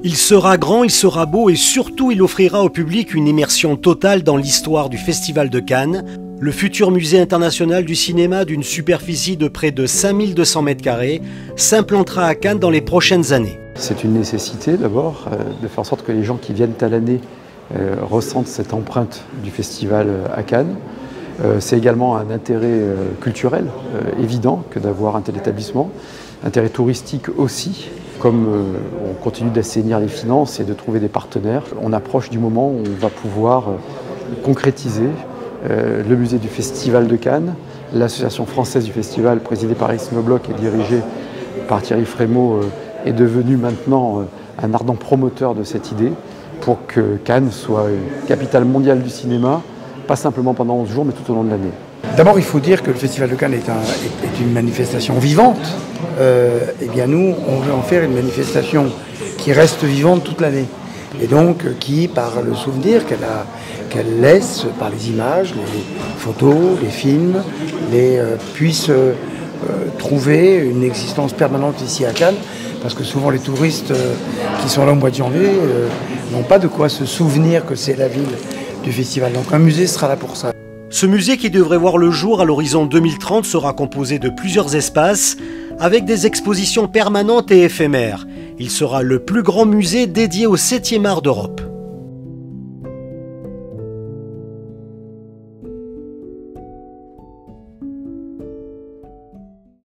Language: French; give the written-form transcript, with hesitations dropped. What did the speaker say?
Il sera grand, il sera beau et surtout il offrira au public une immersion totale dans l'histoire du Festival de Cannes, le futur musée international du cinéma d'une superficie de près de 5200 m², s'implantera à Cannes dans les prochaines années. C'est une nécessité d'abord de faire en sorte que les gens qui viennent à l'année ressentent cette empreinte du festival à Cannes. C'est également un intérêt culturel évident que d'avoir un tel établissement, intérêt touristique aussi. Comme on continue d'assainir les finances et de trouver des partenaires, on approche du moment où on va pouvoir concrétiser le musée du Festival de Cannes, l'association française du festival présidée par X Nobloch et dirigée par Thierry Frémaux est devenue maintenant un ardent promoteur de cette idée pour que Cannes soit une capitale mondiale du cinéma, pas simplement pendant 11 jours mais tout au long de l'année. D'abord, il faut dire que le Festival de Cannes est une manifestation vivante. Eh bien nous, on veut en faire une manifestation qui reste vivante toute l'année. Et donc, qui, par le souvenir qu'elle laisse, par les images, les photos, les films, puisse trouver une existence permanente ici à Cannes. Parce que souvent, les touristes qui sont là au mois de janvier n'ont pas de quoi se souvenir que c'est la ville du festival. Donc un musée sera là pour ça. Ce musée qui devrait voir le jour à l'horizon 2030 sera composé de plusieurs espaces avec des expositions permanentes et éphémères. Il sera le plus grand musée dédié au 7e art d'Europe.